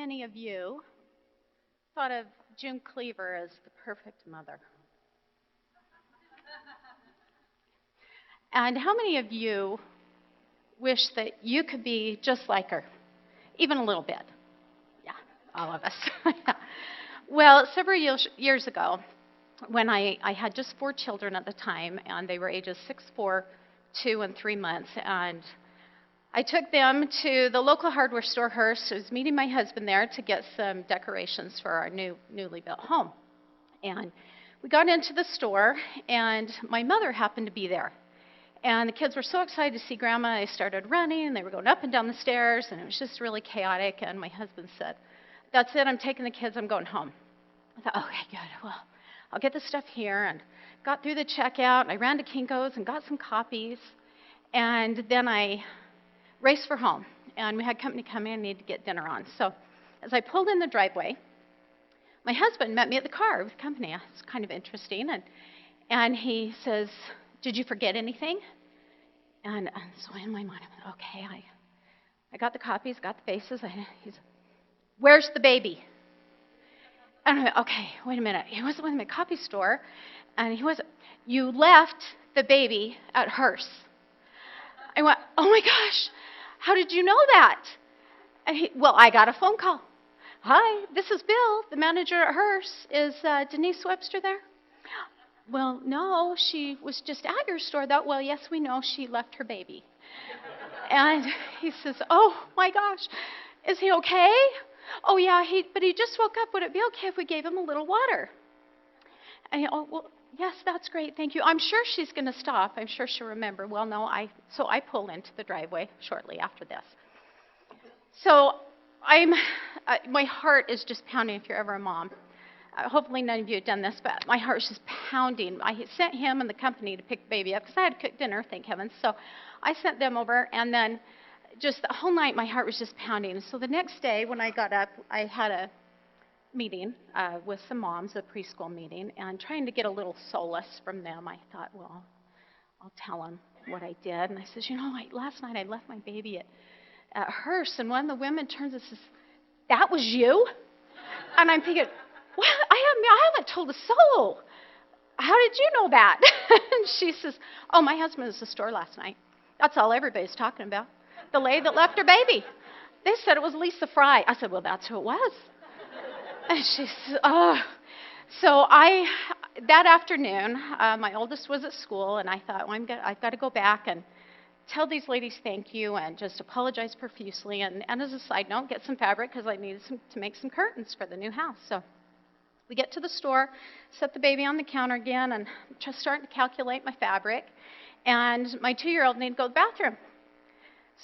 many of you thought of June Cleaver as the perfect mother? And how many of you wish that you could be just like her, even a little bit? Yeah, all of us. Well, several years ago, when I had just 4 children at the time, and they were ages 6, 4, 2, and 3 months, and I took them to the local hardware store, Hearst. I was meeting my husband there to get some decorations for our newly built home. And we got into the store, and my mother happened to be there. And the kids were so excited to see Grandma, they started running, and they were going up and down the stairs, and it was just really chaotic. And my husband said, "That's it, I'm taking the kids, I'm going home." I thought, okay, good, well, I'll get the stuff here, and got through the checkout, and I ran to Kinko's and got some copies, and then I raced for home, and we had company come in and needed to get dinner on. So as I pulled in the driveway, my husband met me at the car with company. It's kind of interesting, and he says, "Did you forget anything?" And so in my mind, I went, okay, I got the copies, got the faces. He said, "Where's the baby?" And I went, okay, wait a minute. He wasn't with my copy store, and he wasn't. "You left the baby at Hearst." I went, oh my gosh, how did you know that? And well, I got a phone call. "Hi, this is Bill, the manager at Hearst. Is Denise Webster there?" "Well, no, she was just at your store." "Well, yes, we know she left her baby." And he says, "Oh my gosh, is he okay?" "Oh yeah, but he just woke up. Would it be okay if we gave him a little water?" And oh, well, yes, that's great, thank you. I'm sure she's going to stop. I'm sure she'll remember. Well, no, so I pull into the driveway shortly after this. So my heart is just pounding if you're ever a mom. Hopefully none of you have done this, but my heart is just pounding. I sent him and the company to pick the baby up because I had to cook dinner, thank heavens. So I sent them over, and then just the whole night my heart was just pounding. So the next day when I got up, I had a meeting with some moms, a preschool meeting, and trying to get a little solace from them. I thought, well, I'll tell them what I did. And I said, last night I left my baby at Hearst, and one of the women turns and says, "That was you?" And I'm thinking, what? I haven't told a soul. How did you know that? And she says, "Oh, my husband was at the store last night. That's all everybody's talking about. The lady that left her baby. They said it was Lisa Fry." I said, "Well, that's who it was." And she says, "Oh." So that afternoon, my oldest was at school, and I thought, well, I've got to go back and tell these ladies thank you and just apologize profusely. And as a side note, get some fabric because I needed to make some curtains for the new house. So we get to the store, set the baby on the counter again, and just starting to calculate my fabric. And my 2-year-old needed to go to the bathroom.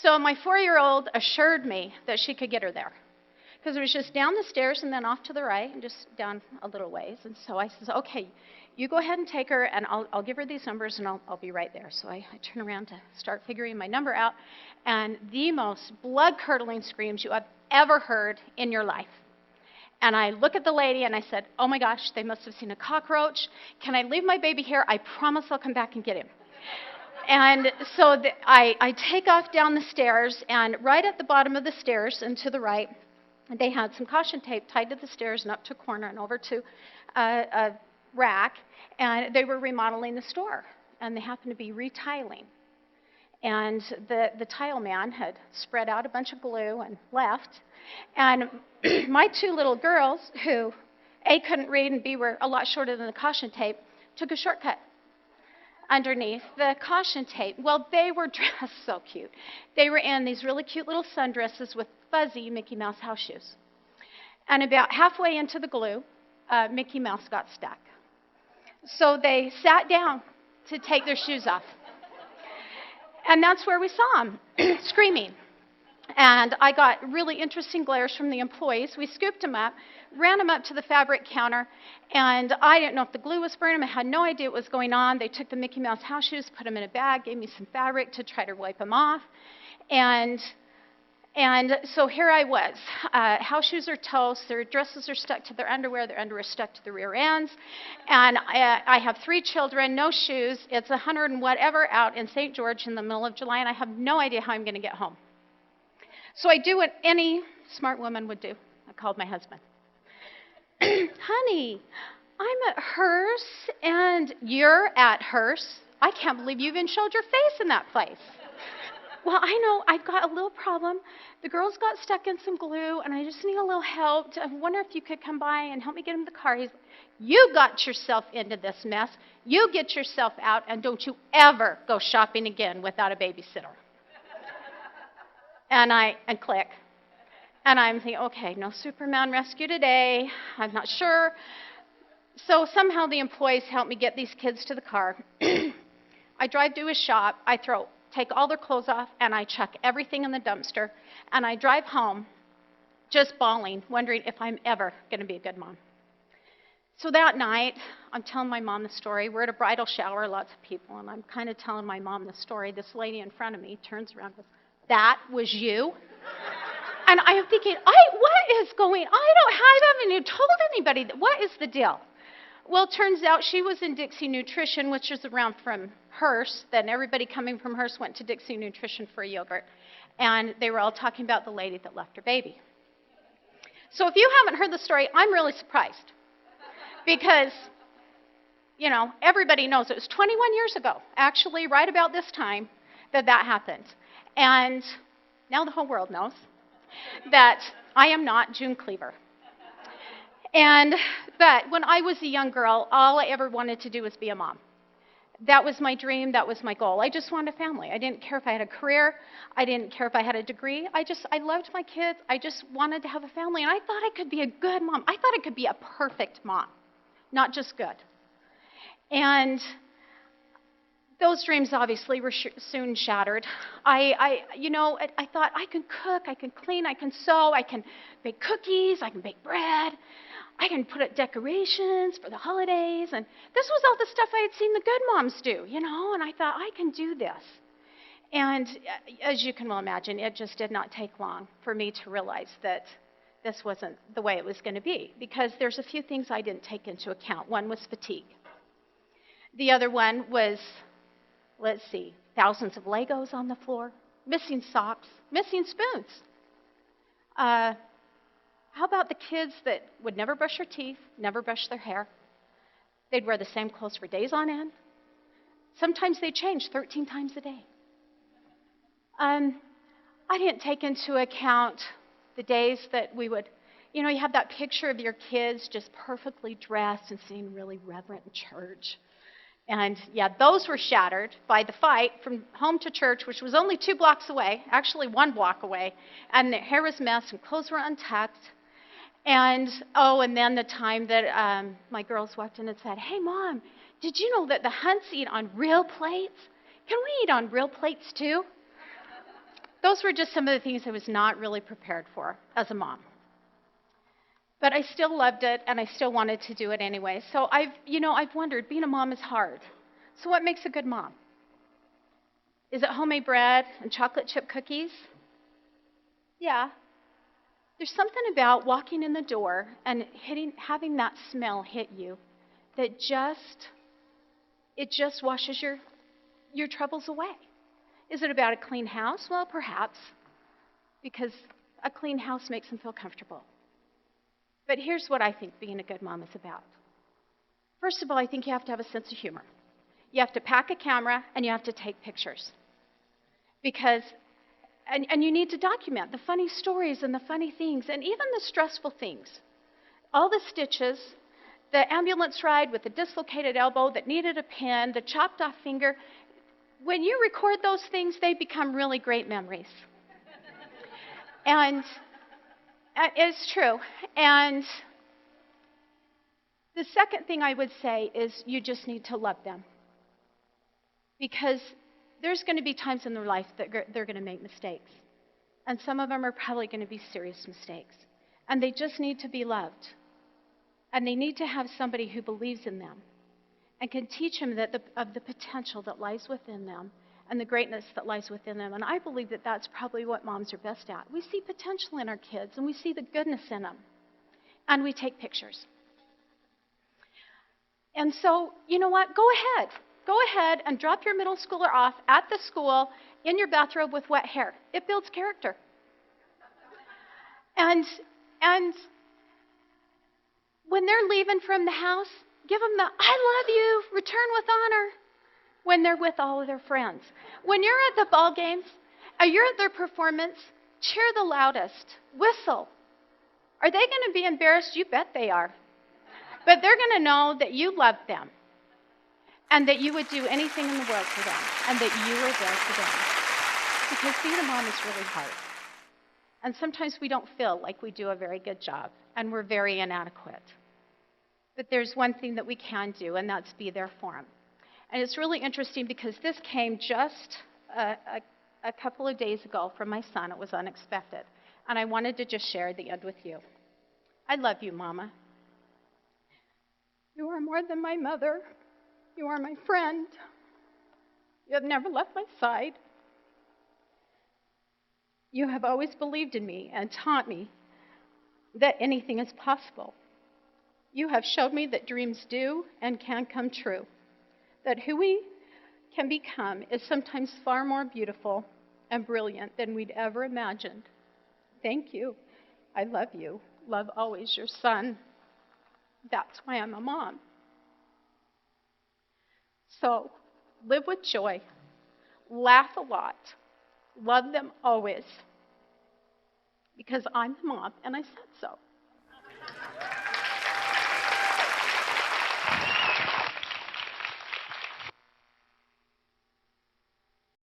So my 4-year-old assured me that she could get her there, because it was just down the stairs and then off to the right and just down a little ways. And so I said, okay, you go ahead and take her, and I'll give her these numbers, and I'll be right there. So I turn around to start figuring my number out, and the most blood-curdling screams you have ever heard in your life. And I look at the lady, and I said, oh my gosh, they must have seen a cockroach. Can I leave my baby here? I promise I'll come back and get him. And so I take off down the stairs, and right at the bottom of the stairs and to the right, they had some caution tape tied to the stairs and up to a corner and over to a rack, and they were remodeling the store, and they happened to be retiling. And the tile man had spread out a bunch of glue and left, and my 2 little girls, who A, couldn't read, and B, were a lot shorter than the caution tape, took a shortcut underneath the caution tape. Well, they were dressed so cute. They were in these really cute little sundresses with fuzzy Mickey Mouse house shoes. And about halfway into the glue, Mickey Mouse got stuck. So they sat down to take their shoes off. And that's where we saw them, screaming. And I got really interesting glares from the employees. We scooped them up, ran them up to the fabric counter, and I didn't know if the glue was burning. I had no idea what was going on. They took the Mickey Mouse house shoes, put them in a bag, gave me some fabric to try to wipe them off. And so here I was. House shoes are toast. Their dresses are stuck to their underwear is stuck to the rear ends. And I have 3 children, no shoes. It's 100 and whatever out in St. George in the middle of July, and I have no idea how I'm going to get home. So I do what any smart woman would do. I called my husband. Honey, I'm at Hearst, and you're at Hearst. I can't believe you even showed your face in that place. Well, I know, I've got a little problem. The girls got stuck in some glue, and I just need a little help. I wonder if you could come by and help me get them the car. He's, you got yourself into this mess. You get yourself out, and don't you ever go shopping again without a babysitter. And click. And I'm thinking, okay, no Superman rescue today. I'm not sure. So somehow the employees help me get these kids to the car. I drive to a shop. I take all their clothes off, and I chuck everything in the dumpster. And I drive home just bawling, wondering if I'm ever going to be a good mom. So that night, I'm telling my mom the story. We're at a bridal shower, lots of people, and I'm kind of telling my mom the story. This lady in front of me turns around and goes, "That was you?" And I'm thinking, what is going on? I haven't even told anybody. What is the deal? Well, it turns out she was in Dixie Nutrition, which is around from Hearst. Then everybody coming from Hearst went to Dixie Nutrition for a yogurt. And they were all talking about the lady that left her baby. So if you haven't heard the story, I'm really surprised. Because, you know, everybody knows it was 21 years ago, actually, right about this time, that happened. And now the whole world knows that I am not June Cleaver. But when I was a young girl, all I ever wanted to do was be a mom. That was my dream. That was my goal. I just wanted a family. I didn't care if I had a career. I didn't care if I had a degree. I loved my kids. I just wanted to have a family. And I thought I could be a good mom. I thought I could be a perfect mom, not just good. And those dreams obviously were soon shattered. I thought I can cook, I can clean, I can sew, I can bake cookies, I can bake bread, I can put up decorations for the holidays. And this was all the stuff I had seen the good moms do, you know, and I thought, I can do this. And as you can well imagine, it just did not take long for me to realize that this wasn't the way it was going to be, because there's a few things I didn't take into account. One was fatigue. The other one was, let's see, thousands of Legos on the floor, missing socks, missing spoons. How about the kids that would never brush their teeth, never brush their hair? They'd wear the same clothes for days on end. Sometimes they change 13 times a day. I didn't take into account the days that we would, you know, you have that picture of your kids just perfectly dressed and seeming really reverent in church. And, yeah, those were shattered by the fight from home to church, which was only 2 blocks away, actually 1 block away. And the hair was messed and clothes were untucked. And then the time that my girls walked in and said, "Hey, Mom, did you know that the Hunts eat on real plates? Can we eat on real plates too?" Those were just some of the things I was not really prepared for as a mom. But I still loved it, and I still wanted to do it anyway. So I've wondered, being a mom is hard. So what makes a good mom? Is it homemade bread and chocolate chip cookies? Yeah. There's something about walking in the door and having that smell hit you that just washes your troubles away. Is it about a clean house? Well, perhaps, because a clean house makes them feel comfortable. But here's what I think being a good mom is about. First of all, I think you have to have a sense of humor. You have to pack a camera, and you have to take pictures. And you need to document the funny stories and the funny things, and even the stressful things. All the stitches, the ambulance ride with the dislocated elbow that needed a pin, the chopped off finger. When you record those things, they become really great memories. And it's true. And the second thing I would say is you just need to love them. Because there's going to be times in their life that they're going to make mistakes. And some of them are probably going to be serious mistakes. And they just need to be loved. And they need to have somebody who believes in them and can teach them of the potential that lies within them and the greatness that lies within them. And I believe that that's probably what moms are best at. We see potential in our kids, and we see the goodness in them. And we take pictures. And so, you know what? Go ahead. Go ahead and drop your middle schooler off at the school in your bathrobe with wet hair. It builds character. And And when they're leaving from the house, give them the "I love you, return with honor" when they're with all of their friends. When you're at the ball games or you're at their performance, cheer the loudest, whistle. Are they going to be embarrassed? You bet they are. But they're going to know that you love them and that you would do anything in the world for them and that you are there for them. Because being a mom is really hard. And sometimes we don't feel like we do a very good job and we're very inadequate. But there's one thing that we can do, and that's be there for them. And it's really interesting because this came just a couple of days ago from my son. It was unexpected. And I wanted to just share the end with you. I love you, Mama. You are more than my mother. You are my friend. You have never left my side. You have always believed in me and taught me that anything is possible. You have showed me that dreams do and can come true, that who we can become is sometimes far more beautiful and brilliant than we'd ever imagined. Thank you. I love you. Love always, your son. That's why I'm a mom. So, live with joy. Laugh a lot. Love them always. Because I'm the mom, and I said so.